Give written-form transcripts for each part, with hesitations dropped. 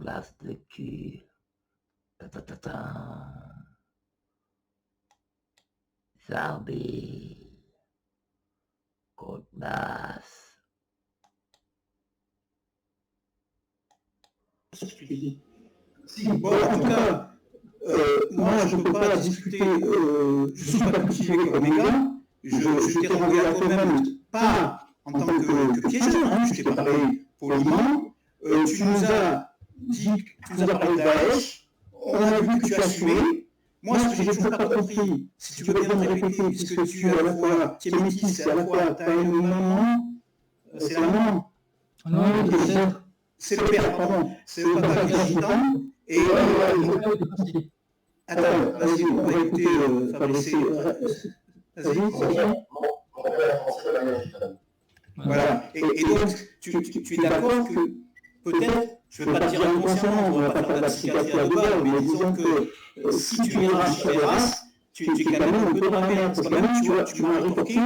glace de cul. Ta ta ta ta. Zombie. Côte basse. Si, bon, en tout cas, moi, je ne peux pas discuter, je ne suis pas cultivé comme Oméga, je t'ai renvoyé à toi-même, pas en tant que piégeur, hein, je t'ai parlé poliment, tu nous as dit, tu nous as parlé de Daesh, on a vu que tu as assumé. Moi, ce que j'ai toujours pas compris, si tu veux bien me répéter, puisque tu es à la fois, tu es métisse, et à la fois, tu as une maman, c'est la maman. Non, c'est le père, pardon, c'est le papa qui est gitan, et attends, vas-y, on va écouter Fabrice. Vas-y. Voilà. Et donc, tu es d'accord que peut-être, je ne vais pas te dire inconsciemment, on ne va pas faire de la psychiatrie à deux balles, mais disons que si tu iras chez Ferras, tu es quand même un peu dans la merde. Parce que quand même, tu m'as rétorqué,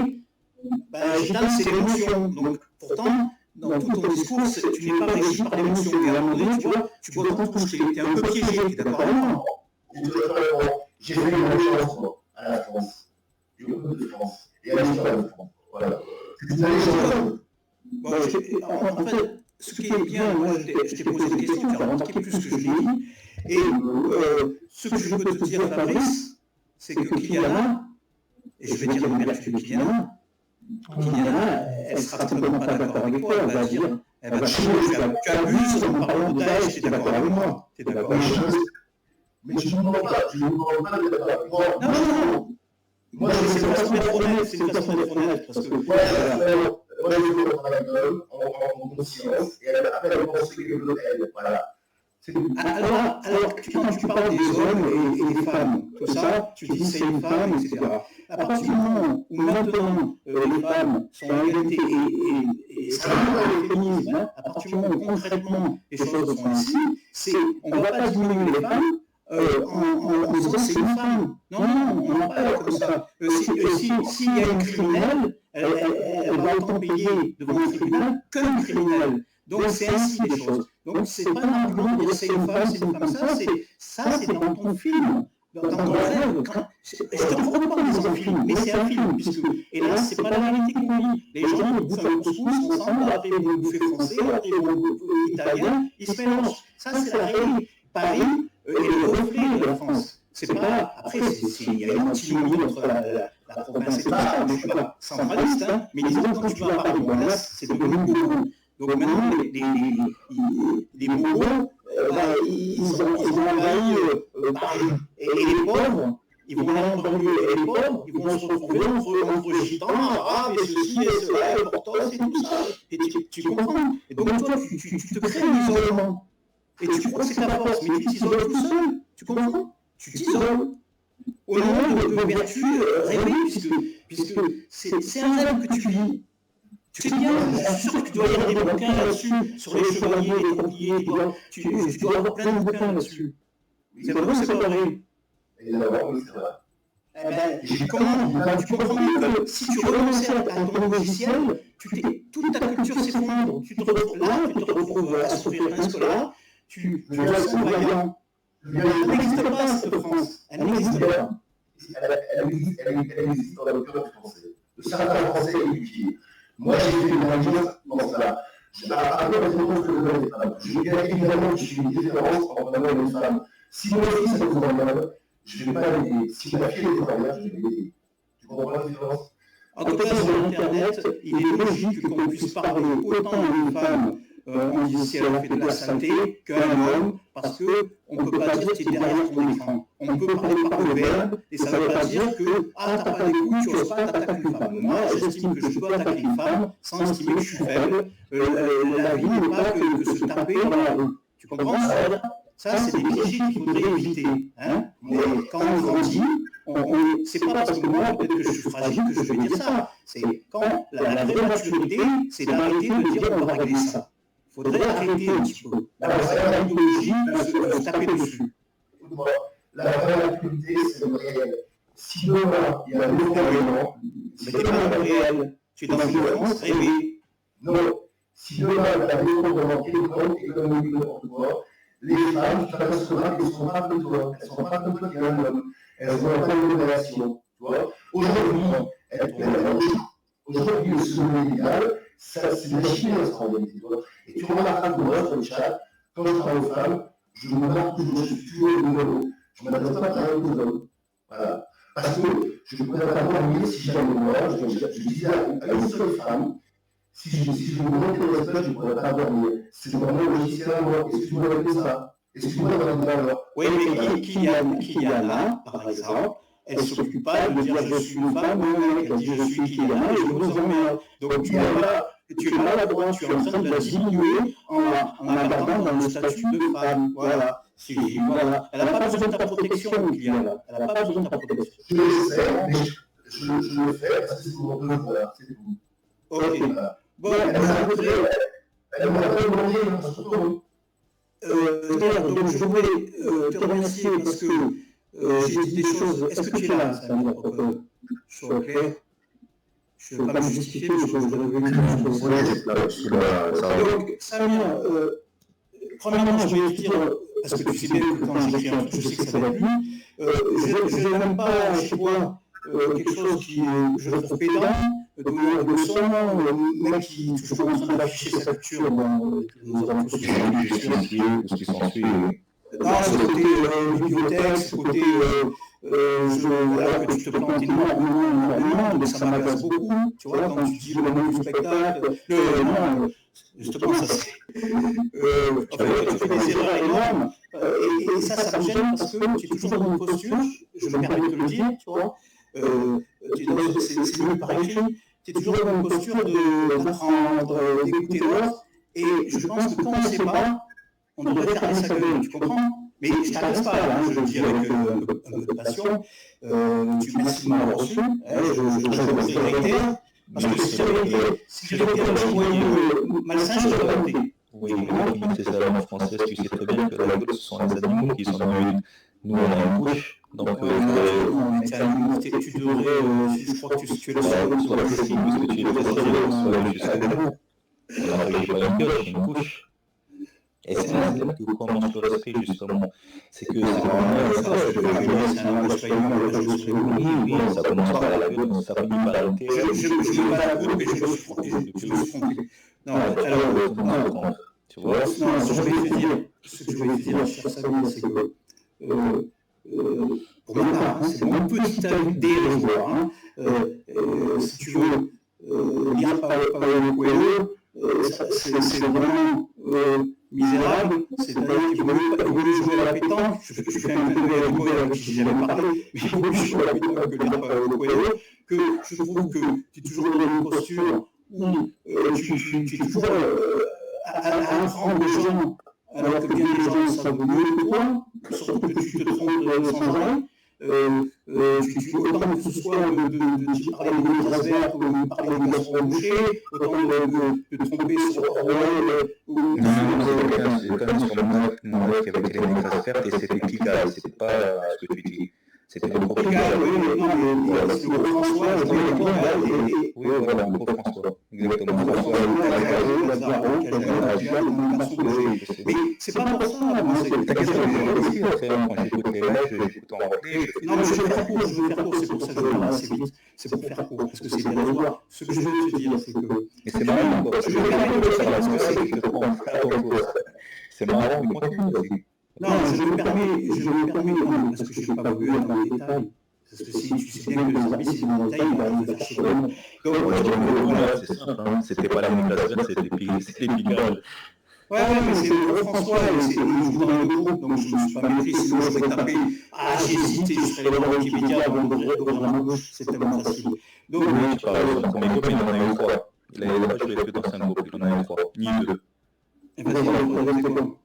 gitan, c'est l'émotion. Donc, pourtant, dans tout ton discours, tu n'es pas régi par l'émotion. Et à un moment donné, tu vois, tu bois ton touche, tu es un peu piégé, tu es d'accord avec moi? J'ai fait une référence à la France, du groupe de France, et à l'histoire de France. Voilà. C'est une légende. Bon, en fait, ce qui est bien, moi, je t'ai posé des questions, tu as remarqué plus ce que je l'ai dit. Et ce que je peux te dire, Fabrice, c'est que Kyliana, et je vais dire une vertu de Kyliana, elle sera simplement pas d'accord avec toi, elle va dire, tu abuses en parlant de Daesh, tu es d'accord avec moi? Tu es d'accord avec moi? Mais je ne vous demande pas d'être d'accord avec moi. Non. Moi, c'est une façon d'être honnête, c'est une façon d'être honnête, parce que... Moi, je veux rentrer à la gueule, en conscience, et après, elle pense que elle, voilà. Alors, quand tu parles des hommes et des femmes, tout ça, tu dis c'est une femme, etc. À partir du moment où maintenant les femmes sont en égalité et ça va le féminisme, à partir du moment où concrètement les choses sont ainsi, on ne va pas diminuer les femmes en disant c'est une femme. Non, on n'en parle comme ça. S'il y a une criminelle, elle va autant payer devant le tribunal qu'un criminel. Donc c'est ainsi les choses. Donc c'est pas un argument de dire c'est une femme. Ça c'est dans ton film, dans ton rêve. Je te propose pas des un film, mais c'est un film, puisque, et là c'est pas la réalité qu'on vit. Les gens bouffent un couscous ensemble, après ils vont bouffer français, après ils vont bouffer italien, ils se mélangent. Ça c'est la réalité. Paris est le reflet de la France. C'est pas, après, il y a une antinomie entre la province et tout ça, je ne suis pas centraliste, hein, mais disons que quand tu vas à Paris, bon là, c'est devenu beaucoup. Donc maintenant, les Mongols, ils ont envahi Paris. Et les pauvres, ils vont aller en banlieue. Et les pauvres, ils vont se retrouver entre gitans, arabes, et ceci, et cela, et portos, et tout ça. Et tu comprends? Et donc toi, tu te crées un isolement. Et tu crois que c'est ta force, mais tu t'isoles tout seul. Tu comprends? Tu t'isoles. Au nom de vertus rêvées, puisque c'est un rêve que tu vis. Tu sais bien, je suis sûr que tu dois lire des bouquins là-dessus, sur les chevaliers, les templiers, tu dois avoir plein de bouquins là-dessus. C'est vrai ou c'est pas vrai? Évidemment, oui, c'est vrai. Tu comprends bien que si tu renonçais à ton logiciel, toute ta culture s'effondre. Tu te retrouves à souffrir un scola, tu dois être voyant. Elle n'existe pas, cette France. Elle n'existe pas. Elle existe dans la culture française. De certains Français éduqués. Moi, j'ai fait une référence dans cela. Après, je veux évidemment que j'ai une différence entre un homme et une femme. Si mon fils est travailleur, je ne vais pas l'aider. Si ma fille est travailleur, je vais l'aider. Tu comprends la différence? En tout cas, sur Internet, il est logique qu'on puisse parler autant d'une femme on dit si elle a fait de la saleté qu'un homme, parce qu'on ne peut pas dire tu es derrière ton écran. On peut parler par le verbe, et ça ne veut pas dire que t'as pas des couilles, tu n'oses pas t'attaquer une femme. Moi, j'estime que je peux attaquer une femme sans estimer que je suis faible. La vie n'est pas que se taper dans la rue. Tu comprends ça? Ça, c'est des clichés qu'il faudrait éviter. Hein, mais quand on grandit, c'est pas parce que moi, peut-être que je suis fragile, que je vais dire ça. C'est quand la vraie maturité, c'est d'arrêter de dire on va régler ça. Il faudrait arrêter un petit peu. La vraie idéologie de se taper dessus. La vraie maturité, c'est le réel. Si demain, il y a un nouveau élément, mais t'es pas dans le réel. Tu es dans une violence rêvée. Non. Si demain, il y a un nouveau élément, économique, n'importe quoi, les femmes, tu t'apercevras qu'elles ne sont pas comme toi. Elles ne sont pas comme toi qui es un homme. Elles ont pas une relation. Tu vois. Aujourd'hui, le second idéal, c'est de la chimère en réalité. Et tu remarqueras que moi, sur le chat, quand je parle aux femmes, je me marque toujours, je suis toujours le numéro. Je ne m'adresse pas à aux hommes. Voilà. Parce que je ne pourrais pas dormir si j'avais moi, je disais à une seule femme, si je me montre le respect, je ne pourrais pas dormir. C'est dans mon logiciel à moi. Est-ce que tu vois avec ça? Excuse-moi d'avoir une valeur. Oui, mais qui a là, par exemple, elle ne s'occupe pas de dire je suis une femme ou un mec, elle dit je suis Kyliana et je vous emmerde. Donc tu es maladroit, tu es en train de la diminuer en la gardant dans le statut de femme. Voilà. Voilà. Elle n'a pas besoin de ta protection, Kyliana. Elle n'a pas besoin de ta protection. Je le sais, mais je le fais parce que c'est pour mon devoir, c'est tout. Ok. Bon, elle m'a pas demandé, surtout. Donc je voulais te remercier parce que j'ai dit des choses. Est-ce que tu es là, Samir, pour que je sois clair? Je ne veux pas me justifier, mais je voudrais venir sur donc, Samir, premièrement, je vais te dire, parce que tu sais bien que quand j'écris un truc, je sais que ça va plus. Je n'aime pas chez toi quelque chose qui je trouve pédant, de son, mec qui est toujours en train d'afficher sa culture dans nos alentours. Ce qui s'ensuit. Non, ce côté bibliothèque, ce côté que tu te plantes énormément, mais ça m'agace beaucoup. Tu vois, quand tu dis le nom du spectacle, justement, ça c'est. Tu fais des erreurs énormes, et ça me gêne parce que tu es toujours dans une posture, je me permets de te le dire, tu vois, c'est mieux par écrit, tu es toujours dans une posture d'apprendre, d'écouter l'autre, et je pense que quand on ne sait pas, on devrait fermer sa gueule, tu comprends? Mais je ne t'arrête pas, là, je le dis avec un peu de passion. Merci de m'avoir reçu. Je vais arrêter, parce que si j'avais été un joyeux malsain, je l'aurais arrêté. Oui, mais c'est ça la langue française, tu sais très bien que la gueule, ce sont les animaux qui sont dans une. Nous, on a une couche, donc tu devrais, je crois que tu es le seul. Soit la couche, parce que tu es le seul, soit le jusqu'à bout. On n'a pas une gueule, c'est une couche. Et c'est là que commence le respect, justement. C'est que c'est oui, ça commence par la gueule, ça finit par la tête. Je me bats la gueule, mais je me suis trompé. Non, alors, tu vois? Non, ce que je voulais te dire, cher Samir, c'est que, pour ma part, c'est mon petit avis dérisoire. Si tu veux lire Paulo Coelho, c'est vraiment misérable, c'est-à-dire qu'il vaut jouer à la pétanque. Je fais un clin d'œil à Hugo avec qui j'ai jamais parlé, mais il vaut mieux jouer à la pétanque que lire Paulo Coelho, que je trouve que tu es toujours dans une posture où tu es toujours à apprendre les gens, alors que bien des gens savent mieux que toi, surtout que tu te trompes sans arrêt. Autant que ce soit de parler des maîtresses vertes ou de parler des garçons bouchés, autant de tromper sur Orwell ou... Non, c'est quand même sur mon rêve avec les maîtresses vertes et c'était Pigalle, c'est pas ce que tu dis. C'était le propre Pigalle. Oui, mais c'est le gros François, oui, voilà, le gros François. Exactement. Mais c'est pas pour ça, moi, c'est ta question, quand j'écoute les rêves, j'écoute en replay. Non, mais je vais faire court, c'est pour ça que je vais parler assez vite. C'est pour faire court, parce que c'est bien de voir. Ce que je veux te dire, c'est que... Mais c'est marrant, parce que je vais faire court, parce que c'est que je te prends à ton tour. C'est marrant, mais continue aussi. Non, je me permets, parce que je n'ai pas voulu être dans les détails. Parce que si tu sais bien que les amis, c'est dans les détails, il va faire chier vraiment. Donc, c'est simple, c'était pas la maîtresse verte, c'était Pigalle. Ouais, mais c'est le gros François, et il joue dans le groupe, donc je ne me suis pas méfié, sinon je vais taper. Ah, j'ai hésité, je serais allé voir Wikipédia avant d'ouvrir la main gauche, c'est tellement facile. Donc, oui, tu parles de son premier groupe, il en a eu 3. Il a pas joué que dans 5 groupes, il en a eu 3, ni 2. Et vas-y, on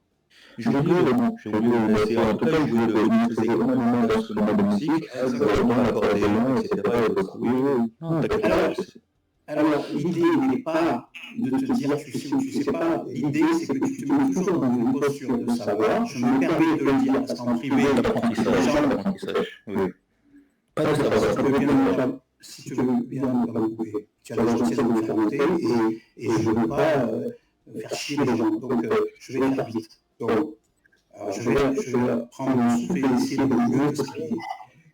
j'ai oublié le nom, c'est en tout cas, je faisais énormément d'instruments de musique, l'accordéon, etc. Non, alors, l'idée n'est pas de te dire tu sais ou tu sais pas, l'idée c'est que tu te mets toujours dans une posture de savoir, je me permets de le dire parce qu'en privé, l'apprentissage, oui. Pas de savoir. Si tu veux bien me couper, tu as la gentillesse de me faire monter et je ne veux pas faire chier les gens, donc je vais faire vite. Donc, Alors, je vais prendre mon souffle et essayer de mieux t'expliquer.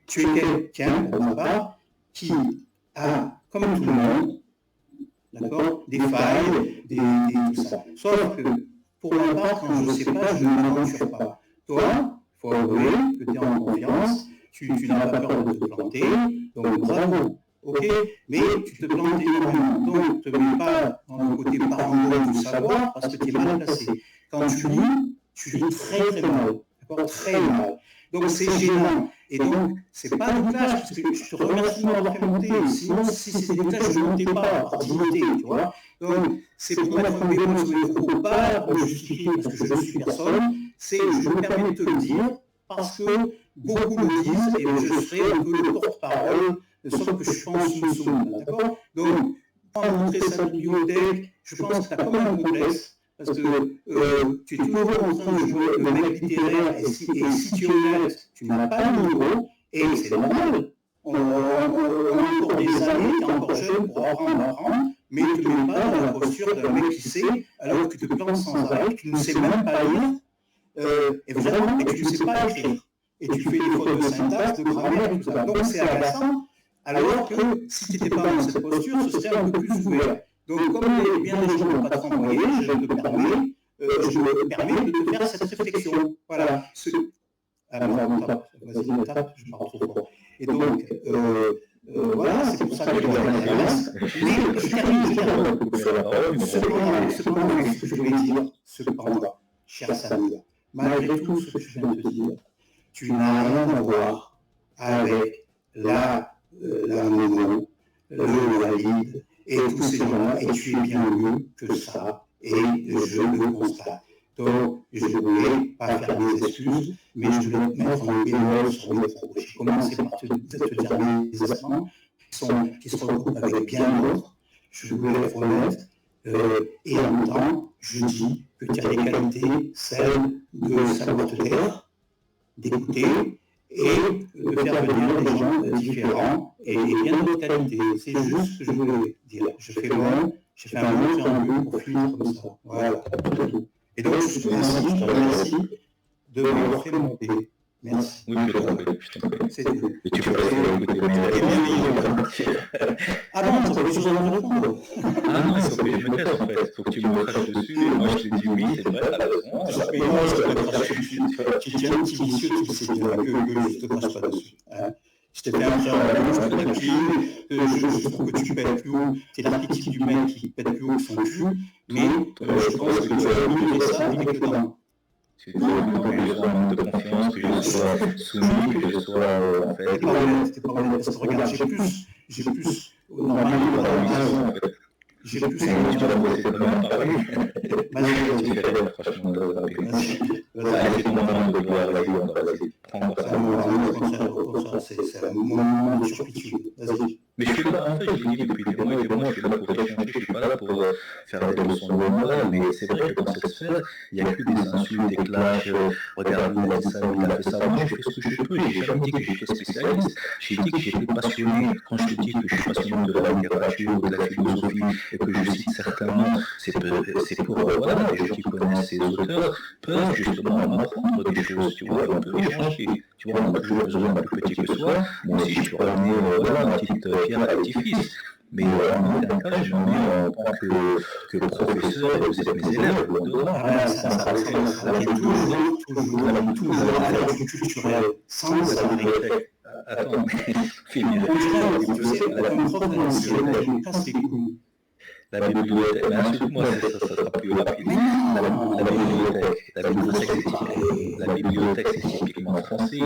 Tu es quelqu'un, pour ma part, qui a, comme tout le monde, d'accord, des failles, tout ça. Sauf que, pour ma part, quand je ne sais pas, je ne m'aventure pas. Toi, il faut avouer que tu es en confiance, tu n'as pas peur de te planter, donc bravo. Ok, mais tu te plantes énormément, donc ne te mets pas dans le côté parano du savoir parce que tu es mal placé. Quand tu lis très très mal, d'accord, très mal. Donc c'est gênant. Et donc, c'est pas du clash, parce que je te remercie de m'avoir fait monter. Sinon, si c'était du clash, je ne montais pas, par dignité, tu vois. Donc, c'est pour mettre un bémol sur les propos, pas pour le justifier, parce que je ne suis personne. C'est, je me permets de te le dire, parce que beaucoup le disent, et je serai un peu le porte-parole, sauf que je pense une somme, d'accord. Donc, pour montrer sa bibliothèque, je pense que tu as comme un complexe. Parce que tu es toujours en train de jouer le mec littéraire, et si tu es honnête, tu n'as pas le niveau, et c'est normal. On a encore des années, tu es encore jeune pour apprendre, mais tu ne mets pas dans la posture d'un mec qui sait, alors que tu te plantes sans arrêt, tu ne sais même pas lire, et vraiment, et tu ne sais pas écrire. Et tu fais des fautes de syntaxe, de grammaire, et tout ça. Donc c'est agaçant, alors que si tu n'étais pas dans cette posture, ce serait un peu plus ouvert. Donc, comme bien des gens n'ont pas trop envoyé, je me permets de te faire cette réflexion. Voilà. Vas-y, on tape, je parle trop fort. Et donc, voilà, c'est pour ça que je m'intéresse. Mais je termine. Cependant, ce que je voulais dire, cependant, cher Samir, malgré tout ce que je viens de te dire, tu n'as rien à voir avec la maison, le valide, et tous ces gens-là, et tu es bien mieux que ça, et je le constate. Donc, je ne voulais pas faire des excuses, mais je voulais mettre un bémol sur mes propos. J'ai commencé par te dire mes éléments qui se regroupent avec bien d'autres. Je voulais être honnête, et en même temps, je dis que tu as des qualités, celles de savoir te taire, d'écouter, et de faire venir des gens différents et bien d'autres qualités. C'est juste ce que je voulais dire. Je fais un long préambule pour finir comme ça. Voilà, c'est tout. Et donc, je te remercie de m'avoir fait monter. Merci. Oui, je t'en prie. C'est tout. Et tu peux écouter Ah non, ça veut dire que je vais répondre. Ah non, il faut que je me taise en fait. Il faut que tu me craches dessus. Et moi, je te dis oui, c'est vrai, t'as raison. Mais moi, je te crache dessus. Tu tiens un petit vicieux, tu sais bien que je te crache pas dessus. Je t'ai fait un frère à la bouche, je trouve que tu pètes plus haut. C'est l'archétype du mec qui pète plus haut que son cul. Mais je pense que tu as mieux ça avec le temps. Que je sois en manque de confiance, que je sois soumis, que je sois en fait. T'es pas honnête, parce que regarde, j'ai plus, normalement, j'ai plus Tu vas bosser comme un pari. Tu fais rêve, franchement, c'est ton moment de gloire, vas-y, on va essayer de prendre ça. C'est un moment de turpitude. Vas-y. Mais je suis là, en fait, je l'ai dit depuis des mois et des mois, je suis là pour échanger, je suis pas là pour faire des leçons de morale, mais c'est vrai que dans cette sphère, il n'y a que des insultes, des clashs, regarde, il a dit ça, il a fait ça. Moi, je fais ce que je peux, j'ai jamais dit que j'étais spécialiste, j'ai dit que j'étais passionné. Quand je te dis que je suis passionné de la littérature, de la philosophie, et que je cite certainement, c'est pour, voilà, les gens qui connaissent ces auteurs peuvent justement m'apprendre des choses, tu vois, on peut échanger. Tu vois, on a toujours besoin d'un plus petit que soi. Moi aussi, je peux ramener voilà, ma petite pierre à l'édifice. Mais en aucun cas, je m'en mets en tant que professeur et vous êtes mes élèves. Toujours affaire du culturel, sans s'arrêter. Attends, finis. Tu sais, un prof de nationale, il casse les couilles. La bibliothèque, mais insulte-moi, ça sera plus rapide. La bibliothèque, c'est typiquement français.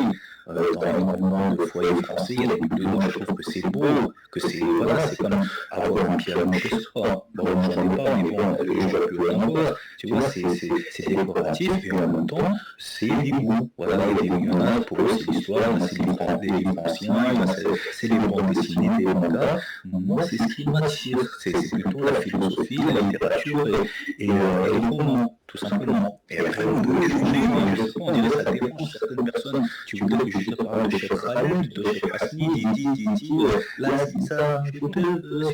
Dans énormément de foyers français, il y a des bibliothèques, je trouve que c'est beau, que c'est, voilà, c'est comme avoir un piano chez soi. Bon, j'en ai pas, mais bon, je vois plus loin encore. Tu vois, c'est décoratif, et en même temps, c'est des goûts. Voilà, il y en a, pour eux, c'est l'histoire, c'est les livres anciens, c'est les bandes dessinées, des mangas. Moi, c'est ce qui m'attire. C'est plutôt la philosophie, la littérature et les romans, tout simplement. Et après, on peut échanger, mais je sais pas, on dirait que ça dérange certaines personnes. Tu voulais que je te parle de Cheikh Khaled, de Cheikh Hasni, Didi, là, ça, si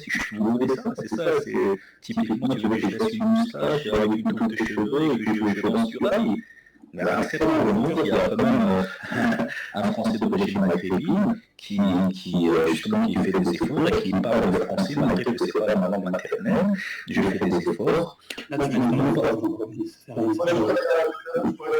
je voulais ça, c'est ça, c'est typiquement, tu veux que je laisse une moustache avec une touffe de cheveux et que je lance sur la vie. Mais acceptons-le, il y a quand même un Français d'origine maghrébine qui justement qui fait des efforts et qui parle le français malgré que ce n'est pas ma langue maternelle. Je fais des efforts. Là, tu viens de nous voir, Moi, je pourrais